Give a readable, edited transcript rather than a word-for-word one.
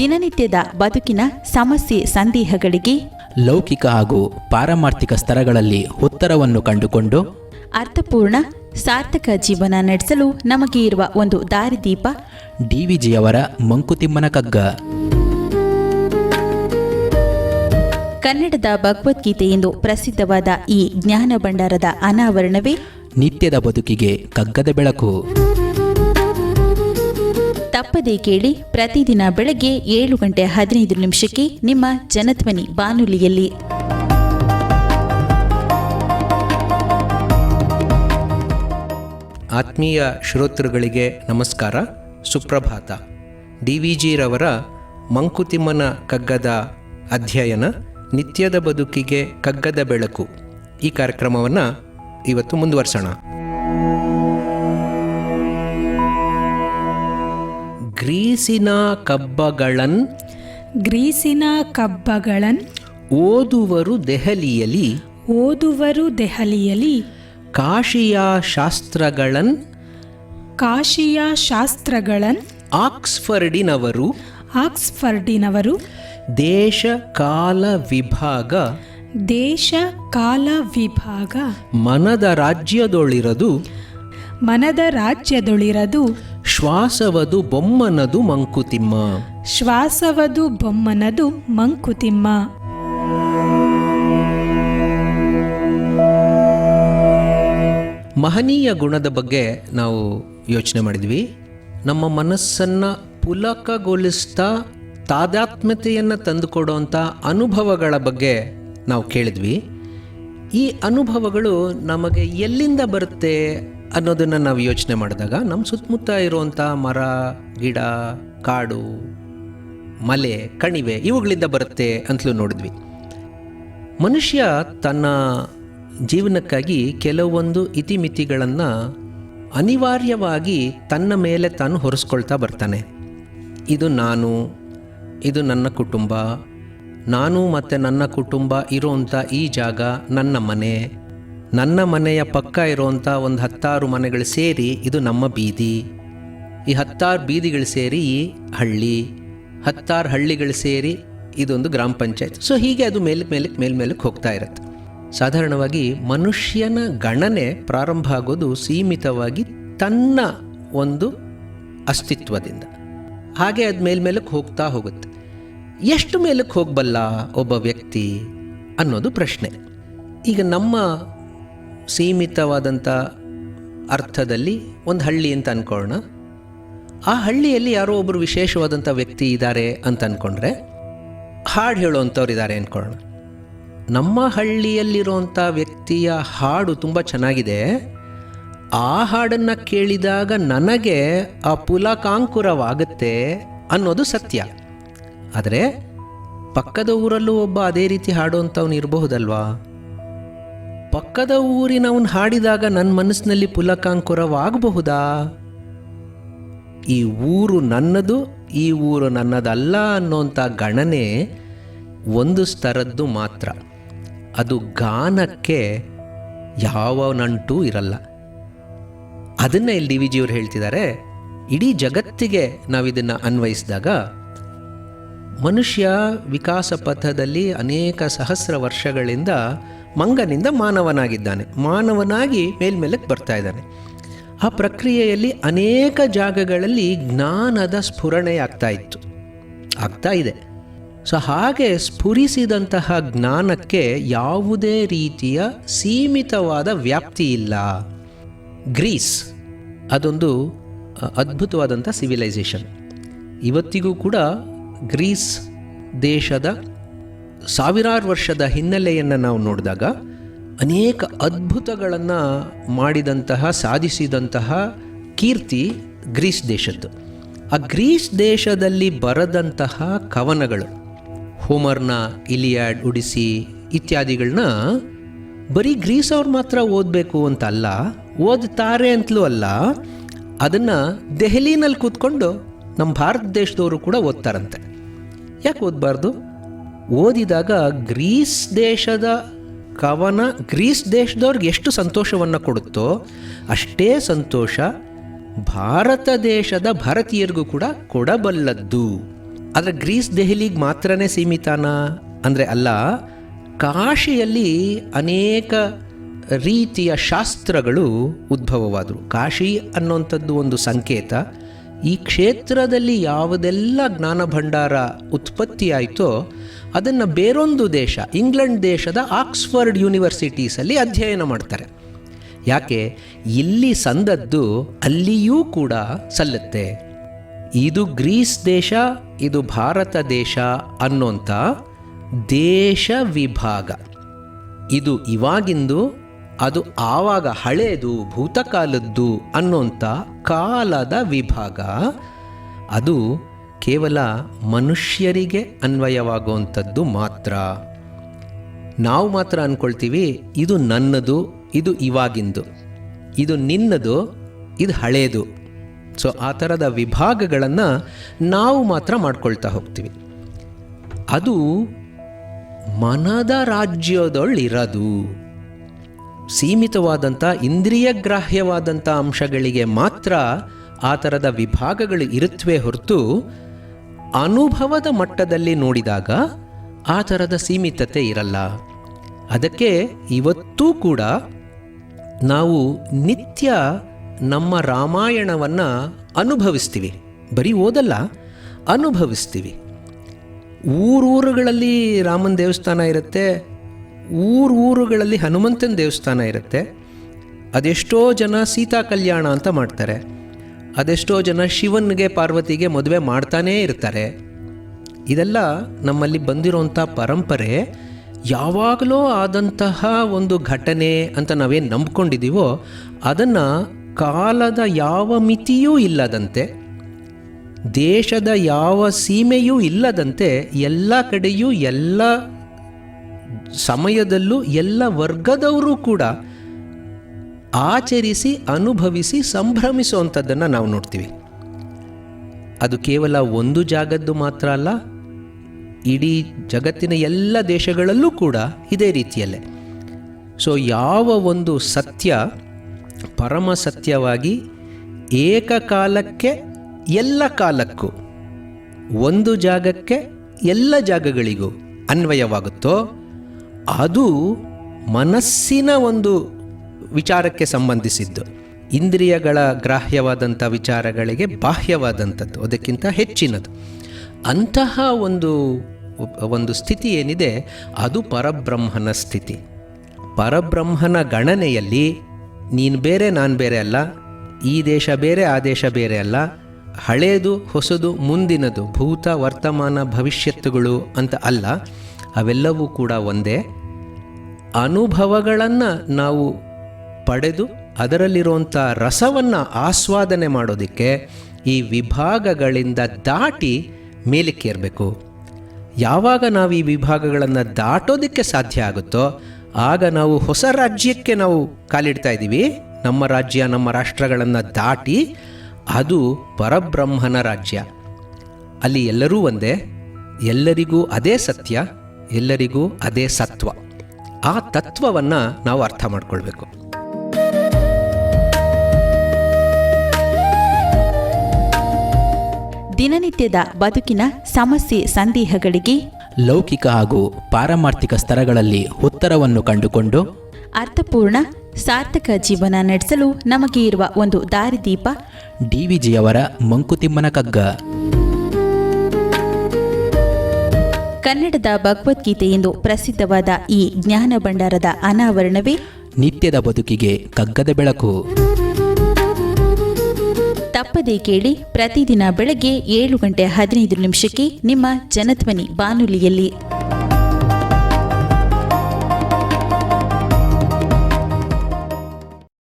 ದಿನನಿತ್ಯದ ಬದುಕಿನ ಸಮಸ್ಯೆ ಸಂದೇಹಗಳಿಗೆ ಲೌಕಿಕ ಹಾಗೂ ಪಾರಮಾರ್ಥಿಕ ಸ್ತರಗಳಲ್ಲಿ ಉತ್ತರವನ್ನು ಕಂಡುಕೊಂಡು ಅರ್ಥಪೂರ್ಣ ಸಾರ್ಥಕ ಜೀವನ ನಡೆಸಲು ನಮಗೆ ಇರುವ ಒಂದು ದಾರಿದೀಪ ಡಿವಿಜಿಯವರ ಮಂಕುತಿಮ್ಮನ ಕಗ್ಗ. ಕನ್ನಡದ ಭಗವದ್ಗೀತೆ ಎಂದು ಪ್ರಸಿದ್ಧವಾದ ಈ ಜ್ಞಾನ ಭಂಡಾರದ ಅನಾವರಣವೇ ನಿತ್ಯದ ಬದುಕಿಗೆ ಕಗ್ಗದ ಬೆಳಕು. ತಪ್ಪದೇ ಕೇಳಿ, ಪ್ರತಿದಿನ ಬೆಳಗ್ಗೆ 7:15 ನಿಮ್ಮ ಜನಧ್ವನಿ ಬಾನುಲಿಯಲ್ಲಿ. ಆತ್ಮೀಯ ಶ್ರೋತೃಗಳಿಗೆ ನಮಸ್ಕಾರ, ಸುಪ್ರಭಾತ. ಡಿವಿಜಿರವರ ಮಂಕುತಿಮ್ಮನ ಕಗ್ಗದ ಅಧ್ಯಯನ ನಿತ್ಯದ ಬದುಕಿಗೆ ಕಗ್ಗದ ಬೆಳಕು, ಈ ಕಾರ್ಯಕ್ರಮವನ್ನು ಇವತ್ತು ಮುಂದುವರ್ಸೋಣ. ಗ್ರೀಸಿನ ಕಬ್ಬಗಳನ್ ಓದುವರು ದೆಹಲಿಯಲಿ ಕಾಶಿಯ ಶಾಸ್ತ್ರಗಳನ್ ಆಕ್ಸ್ಫರ್ಡಿನವರು ದೇಶ ಕಾಲ ವಿಭಾಗ ಮನದ ರಾಜ್ಯದೊಳಿರದು ಶ್ವಾಸವದು ಬೊಮ್ಮನದು ಮಂಕುತಿಮ್ಮ. ಮಹನೀಯ ಗುಣದ ಬಗ್ಗೆ ನಾವು ಯೋಚನೆ ಮಾಡಿದ್ವಿ. ನಮ್ಮ ಮನಸ್ಸನ್ನು ಪುಲಕಗೊಳಿಸ್ತಾ ತಾದಾತ್ಮ್ಯತೆಯನ್ನು ತಂದುಕೊಡುವಂಥ ಅನುಭವಗಳ ಬಗ್ಗೆ ನಾವು ಕೇಳಿದ್ವಿ. ಈ ಅನುಭವಗಳು ನಮಗೆ ಎಲ್ಲಿಂದ ಬರುತ್ತೆ ಅನ್ನೋದನ್ನು ನಾವು ಯೋಚನೆ ಮಾಡಿದಾಗ ನಮ್ಮ ಸುತ್ತಮುತ್ತ ಇರುವಂಥ ಮರ, ಗಿಡ, ಕಾಡು, ಮಲೆ, ಕಣಿವೆ ಇವುಗಳಿಂದ ಬರುತ್ತೆ ಅಂತಲೂ ನೋಡಿದ್ವಿ. ಮನುಷ್ಯ ತನ್ನ ಜೀವನಕ್ಕಾಗಿ ಕೆಲವೊಂದು ಇತಿಮಿತಿಗಳನ್ನು ಅನಿವಾರ್ಯವಾಗಿ ತನ್ನ ಮೇಲೆ ತಾನು ಹೊರಿಸ್ಕೊಳ್ತಾ ಬರ್ತಾನೆ. ಇದು ನಾನು, ಇದು ನನ್ನ ಕುಟುಂಬ, ನಾನು ಮತ್ತು ನನ್ನ ಕುಟುಂಬ ಇರೋವಂಥ ಈ ಜಾಗ ನನ್ನ ಮನೆ, ನನ್ನ ಮನೆಯ ಪಕ್ಕ ಇರೋವಂಥ ಒಂದು 10 ಮನೆಗಳು ಸೇರಿ ಇದು ನಮ್ಮ ಬೀದಿ, ಈ 10 ಬೀದಿಗಳು ಸೇರಿ ಈ ಹಳ್ಳಿ, 10 ಹಳ್ಳಿಗಳು ಸೇರಿ ಇದೊಂದು ಗ್ರಾಮ ಪಂಚಾಯತ್. ಸೊ ಹೀಗೆ ಅದು ಮೇಲ್ಮೇಲಕ್ಕೆ ಹೋಗ್ತಾ ಇರುತ್ತೆ. ಸಾಧಾರಣವಾಗಿ ಮನುಷ್ಯನ ಗಣನೆ ಪ್ರಾರಂಭ ಆಗೋದು ಸೀಮಿತವಾಗಿ ತನ್ನ ಒಂದು ಅಸ್ತಿತ್ವದಿಂದ, ಹಾಗೆ ಅದು ಮೇಲ್ಮೇಲಕ್ಕೆ ಹೋಗ್ತಾ ಹೋಗುತ್ತೆ. ಎಷ್ಟು ಮೇಲಕ್ಕೆ ಹೋಗಬಲ್ಲ ಒಬ್ಬ ವ್ಯಕ್ತಿ ಅನ್ನೋದು ಪ್ರಶ್ನೆ. ಈಗ ನಮ್ಮ ಸೀಮಿತವಾದಂಥ ಅರ್ಥದಲ್ಲಿ ಒಂದು ಹಳ್ಳಿ ಅಂತ ಅಂದ್ಕೊಳ್ಳೋಣ. ಆ ಹಳ್ಳಿಯಲ್ಲಿ ಯಾರೋ ಒಬ್ಬರು ವಿಶೇಷವಾದಂಥ ವ್ಯಕ್ತಿ ಇದ್ದಾರೆ ಅಂತ ಅಂದ್ಕೊಂಡ್ರೆ, ಹಾಡು ಹೇಳೋವಂಥವ್ರು ಇದ್ದಾರೆ ಅಂದ್ಕೊಳ್ಳೋಣ. ನಮ್ಮ ಹಳ್ಳಿಯಲ್ಲಿರುವಂಥ ವ್ಯಕ್ತಿಯ ಹಾಡು ತುಂಬ ಚೆನ್ನಾಗಿದೆ, ಆ ಹಾಡನ್ನು ಕೇಳಿದಾಗ ನನಗೆ ಆ ಪುಲಕಾಂಕುರವಾಗುತ್ತೆ ಅನ್ನೋದು ಸತ್ಯ. ಆದರೆ ಪಕ್ಕದ ಊರಲ್ಲೂ ಒಬ್ಬ ಅದೇ ರೀತಿ ಹಾಡುವಂಥವ್ನು ಇರಬಹುದಲ್ವಾ? ಪಕ್ಕದ ಊರಿನವನು ಹಾಡಿದಾಗ ನನ್ನ ಮನಸ್ಸಿನಲ್ಲಿ ಪುಲಕಾಂಕುರವಾಗಬಹುದಾ? ಈ ಊರು ನನ್ನದು, ಈ ಊರು ನನ್ನದಲ್ಲ ಅನ್ನೋಂಥ ಗಣನೆ ಒಂದು ಸ್ತರದ್ದು ಮಾತ್ರ. ಅದು ಗಾನಕ್ಕೆ ಯಾವ ನಂಟೂ ಇರಲ್ಲ. ಅದನ್ನು ಇಲ್ಲಿ ಡಿವಿಜಿಯವರು ಹೇಳ್ತಿದ್ದಾರೆ. ಇಡೀ ಜಗತ್ತಿಗೆ ನಾವಿದನ್ನು ಅನ್ವಯಿಸಿದಾಗ ಮನುಷ್ಯ ವಿಕಾಸ ಪಥದಲ್ಲಿ ಅನೇಕ ಸಹಸ್ರ ವರ್ಷಗಳಿಂದ ಮಂಗನಿಂದ ಮಾನವನಾಗಿದ್ದಾನೆ, ಮಾನವನಾಗಿ ಮೇಲ್ಮೇಲಕ್ಕೆ ಬರ್ತಾ ಇದ್ದಾನೆ. ಆ ಪ್ರಕ್ರಿಯೆಯಲ್ಲಿ ಅನೇಕ ಜಾಗಗಳಲ್ಲಿ ಜ್ಞಾನದ ಸ್ಫುರಣೆ ಆಗ್ತಾ ಇದೆ. ಸೊ ಹಾಗೆ ಸ್ಫುರಿಸಿದಂತಹ ಜ್ಞಾನಕ್ಕೆ ಯಾವುದೇ ರೀತಿಯ ಸೀಮಿತವಾದ ವ್ಯಾಪ್ತಿ ಇಲ್ಲ. ಗ್ರೀಸ್ ಅದೊಂದು ಅದ್ಭುತವಾದಂಥ ಸಿವಿಲೈಸೇಷನ್. ಇವತ್ತಿಗೂ ಕೂಡ ಗ್ರೀಸ್ ದೇಶದ ಸಾವಿರಾರು ವರ್ಷದ ಹಿನ್ನೆಲೆಯನ್ನು ನಾವು ನೋಡಿದಾಗ ಅನೇಕ ಅದ್ಭುತಗಳನ್ನು ಮಾಡಿದಂತಹ, ಸಾಧಿಸಿದಂತಹ ಕೀರ್ತಿ ಗ್ರೀಸ್ ದೇಶದ್ದು. ಆ ಗ್ರೀಸ್ ದೇಶದಲ್ಲಿ ಬರೆದಂತಹ ಕವನಗಳು, ಹೋಮರ್ನ ಇಲಿಯಾಡ್, ಒಡಿಸಿ ಇತ್ಯಾದಿಗಳನ್ನ ಬರೀ ಗ್ರೀಸ್ ಅವ್ರು ಮಾತ್ರ ಓದಬೇಕು ಅಂತ ಅಲ್ಲ, ಓದ್ತಾರೆ ಅಂತಲೂ ಅಲ್ಲ, ಅದನ್ನು ದೆಹಲಿನಲ್ಲಿ ಕೂತ್ಕೊಂಡು ನಮ್ಮ ಭಾರತ ದೇಶದವರು ಕೂಡ ಓದ್ತಾರಂತೆ. ಯಾಕೆ ಓದಬಾರ್ದು? ಓದಿದಾಗ ಗ್ರೀಸ್ ದೇಶದ ಕವನ ಗ್ರೀಸ್ ದೇಶದವ್ರಿಗೆ ಎಷ್ಟು ಸಂತೋಷವನ್ನು ಕೊಡುತ್ತೋ ಅಷ್ಟೇ ಸಂತೋಷ ಭಾರತ ದೇಶದ ಭಾರತೀಯರಿಗೂ ಕೂಡ ಕೊಡಬಲ್ಲದ್ದು. ಆದರೆ ಗ್ರೀಸ್ ದೆಹಲಿಗೆ ಮಾತ್ರನೇ ಸೀಮಿತನಾ ಅಂದರೆ ಅಲ್ಲ. ಕಾಶಿಯಲ್ಲಿ ಅನೇಕ ರೀತಿಯ ಶಾಸ್ತ್ರಗಳು ಉದ್ಭವವಾದವು. ಕಾಶಿ ಅನ್ನೋಂಥದ್ದು ಒಂದು ಸಂಕೇತ. ಈ ಕ್ಷೇತ್ರದಲ್ಲಿ ಯಾವುದೆಲ್ಲ ಜ್ಞಾನ ಭಂಡಾರ ಉತ್ಪತ್ತಿಯಾಯಿತೋ ಅದನ್ನು ಬೇರೊಂದು ದೇಶ, ಇಂಗ್ಲೆಂಡ್ ದೇಶದ ಆಕ್ಸ್ಫರ್ಡ್ ಯೂನಿವರ್ಸಿಟೀಸಲ್ಲಿ ಅಧ್ಯಯನ ಮಾಡ್ತಾರೆ. ಯಾಕೆ? ಇಲ್ಲಿ ಸಂದದ್ದು ಅಲ್ಲಿಯೂ ಕೂಡ ಸಲ್ಲುತ್ತೆ. ಇದು ಗ್ರೀಸ್ ದೇಶ, ಇದು ಭಾರತ ದೇಶ ಅನ್ನೋಂಥ ದೇಶ ವಿಭಾಗ. ಇದು ಇವಾಗಿಂದು, ಅದು ಆವಾಗ ಹಳೇದು, ಭೂತಕಾಲದ್ದು ಅನ್ನೋಂಥ ಕಾಲದ ವಿಭಾಗ. ಅದು ಕೇವಲ ಮನುಷ್ಯರಿಗೆ ಅನ್ವಯವಾಗುವಂಥದ್ದು ಮಾತ್ರ. ನಾವು ಮಾತ್ರ ಅಂದ್ಕೊಳ್ತೀವಿ ಇದು ನನ್ನದು, ಇದು ಇವಾಗಿಂದು, ಇದು ನಿನ್ನದು, ಇದು ಹಳೇದು. ಸೊ ಆ ಥರದ ವಿಭಾಗಗಳನ್ನು ನಾವು ಮಾತ್ರ ಮಾಡ್ಕೊಳ್ತಾ ಹೋಗ್ತೀವಿ. ಅದು ಮನದ ರಾಜ್ಯದೊಳ್ಳಿರೋದು. ಸೀಮಿತವಾದಂಥ ಇಂದ್ರಿಯಗ್ರಾಹ್ಯವಾದಂಥ ಅಂಶಗಳಿಗೆ ಮಾತ್ರ ಆ ಥರದ ವಿಭಾಗಗಳು ಇರುತ್ತವೆ ಹೊರತು ಅನುಭವದ ಮಟ್ಟದಲ್ಲಿ ನೋಡಿದಾಗ ಆ ಥರದ ಸೀಮಿತತೆ ಇರಲ್ಲ. ಅದಕ್ಕೆ ಇವತ್ತೂ ಕೂಡ ನಾವು ನಿತ್ಯ ನಮ್ಮ ರಾಮಾಯಣವನ್ನು ಅನುಭವಿಸ್ತೀವಿ. ಬರೀ ಓದಲ್ಲ, ಅನುಭವಿಸ್ತೀವಿ. ಊರುಗಳಲ್ಲಿ ರಾಮನ ದೇವಸ್ಥಾನ ಇರುತ್ತೆ, ಊರುಗಳಲ್ಲಿ ಹನುಮಂತನ ದೇವಸ್ಥಾನ ಇರುತ್ತೆ. ಅದೆಷ್ಟೋ ಜನ ಸೀತಾ ಕಲ್ಯಾಣ ಅಂತ ಮಾಡ್ತಾರೆ. ಅದೆಷ್ಟೋ ಜನ ಶಿವನಿಗೆ ಪಾರ್ವತಿಗೆ ಮದುವೆ ಮಾಡ್ತಾನೇ ಇರ್ತಾರೆ. ಇದೆಲ್ಲ ನಮ್ಮಲ್ಲಿ ಬಂದಿರೋಂಥ ಪರಂಪರೆ. ಯಾವಾಗಲೂ ಆದಂತಹ ಒಂದು ಘಟನೆ ಅಂತ ನಾವೇನು ನಂಬ್ಕೊಂಡಿದ್ದೀವೋ ಅದನ್ನು ಕಾಲದ ಯಾವ ಮಿತಿಯೂ ಇಲ್ಲದಂತೆ, ದೇಶದ ಯಾವ ಸೀಮೆಯೂ ಇಲ್ಲದಂತೆ ಎಲ್ಲ ಕಡೆಯೂ ಎಲ್ಲ ಸಮಯದಲ್ಲೂ ಎಲ್ಲ ವರ್ಗದವರು ಕೂಡ ಆಚರಿಸಿ ಅನುಭವಿಸಿ ಸಂಭ್ರಮಿಸುವಂಥದ್ದನ್ನು ನಾವು ನೋಡ್ತೀವಿ. ಅದು ಕೇವಲ ಒಂದು ಜಾಗದ್ದು ಮಾತ್ರ ಅಲ್ಲ, ಇಡೀ ಜಗತ್ತಿನ ಎಲ್ಲ ದೇಶಗಳಲ್ಲೂ ಕೂಡ ಇದೇ ರೀತಿಯಲ್ಲೇ. ಸೊ ಯಾವ ಒಂದು ಸತ್ಯ ಪರಮ ಸತ್ಯವಾಗಿ ಏಕಕಾಲಕ್ಕೆ ಎಲ್ಲ ಕಾಲಕ್ಕೂ ಒಂದು ಜಾಗಕ್ಕೆ ಎಲ್ಲ ಜಾಗಗಳಿಗೂ ಅನ್ವಯವಾಗುತ್ತೋ ಅದು ಮನಸ್ಸಿನ ಒಂದು ವಿಚಾರಕ್ಕೆ ಸಂಬಂಧಿಸಿದ್ದು. ಇಂದ್ರಿಯಗಳ ಗ್ರಾಹ್ಯವಾದಂಥ ವಿಚಾರಗಳಿಗೆ ಬಾಹ್ಯವಾದಂಥದ್ದು, ಅದಕ್ಕಿಂತ ಹೆಚ್ಚಿನದು. ಅಂತಹ ಒಂದು ಸ್ಥಿತಿ ಏನಿದೆ ಅದು ಪರಬ್ರಹ್ಮನ ಸ್ಥಿತಿ. ಪರಬ್ರಹ್ಮನ ಗಣನೆಯಲ್ಲಿ ನೀನು ಬೇರೆ ನಾನು ಬೇರೆ ಅಲ್ಲ, ಈ ದೇಶ ಬೇರೆ ಆ ದೇಶ ಬೇರೆ ಅಲ್ಲ, ಹಳೇದು ಹೊಸದು ಮುಂದಿನದು, ಭೂತ ವರ್ತಮಾನ ಭವಿಷ್ಯತ್ತುಗಳು ಅಂತ ಅಲ್ಲ, ಅವೆಲ್ಲವೂ ಕೂಡ ಒಂದೇ. ಅನುಭವಗಳನ್ನು ನಾವು ಪಡೆದು ಅದರಲ್ಲಿರುವಂಥ ರಸವನ್ನು ಆಸ್ವಾದನೆ ಮಾಡೋದಕ್ಕೆ ಈ ವಿಭಾಗಗಳಿಂದ ದಾಟಿ ಮೇಲಕ್ಕೇರಬೇಕು. ಯಾವಾಗ ನಾವು ಈ ವಿಭಾಗಗಳನ್ನು ದಾಟೋದಕ್ಕೆ ಸಾಧ್ಯ ಆಗುತ್ತೋ ಆಗ ನಾವು ಹೊಸ ರಾಜ್ಯಕ್ಕೆ ನಾವು ಕಾಲಿಡ್ತಾ ಇದ್ದೀವಿ. ನಮ್ಮ ರಾಜ್ಯ ನಮ್ಮ ರಾಷ್ಟ್ರಗಳನ್ನು ದಾಟಿ ಅದು ಪರಬ್ರಹ್ಮನ ರಾಜ್ಯ. ಅಲ್ಲಿ ಎಲ್ಲರೂ ಒಂದೇ, ಎಲ್ಲರಿಗೂ ಅದೇ ಸತ್ಯ, ಎಲ್ಲರಿಗೂ ಅದೇ ಸತ್ವ. ಆ ತತ್ವವನ್ನು ನಾವು ಅರ್ಥ ಮಾಡ್ಕೊಳ್ಬೇಕು. ದಿನನಿತ್ಯದ ಬದುಕಿನ ಸಮಸ್ಯೆ ಸಂದೇಹಗಳಿಗೆ ಲೌಕಿಕ ಹಾಗೂ ಪಾರಮಾರ್ಥಿಕ ಸ್ತರಗಳಲ್ಲಿ ಉತ್ತರವನ್ನು ಕಂಡುಕೊಂಡು ಅರ್ಥಪೂರ್ಣ ಸಾರ್ಥಕ ಜೀವನ ನಡೆಸಲು ನಮಗೆ ಇರುವ ಒಂದು ದಾರಿದೀಪ ಡಿವಿಜಿಯವರ ಮಂಕುತಿಮ್ಮನ ಕಗ್ಗ. ಕನ್ನಡದ ಭಗವದ್ಗೀತೆ ಎಂದು ಪ್ರಸಿದ್ಧವಾದ ಈ ಜ್ಞಾನ ಭಂಡಾರದ ಅನಾವರಣವೇ ನಿತ್ಯದ ಬದುಕಿಗೆ ಕಗ್ಗದ ಬೆಳಕು. ತಪ್ಪದೇ ಕೇಳಿ, ಪ್ರತಿದಿನ ಬೆಳಗ್ಗೆ 7:15 ನಿಮ್ಮ ಜನಧ್ವನಿ ಬಾನುಲಿಯಲ್ಲಿ.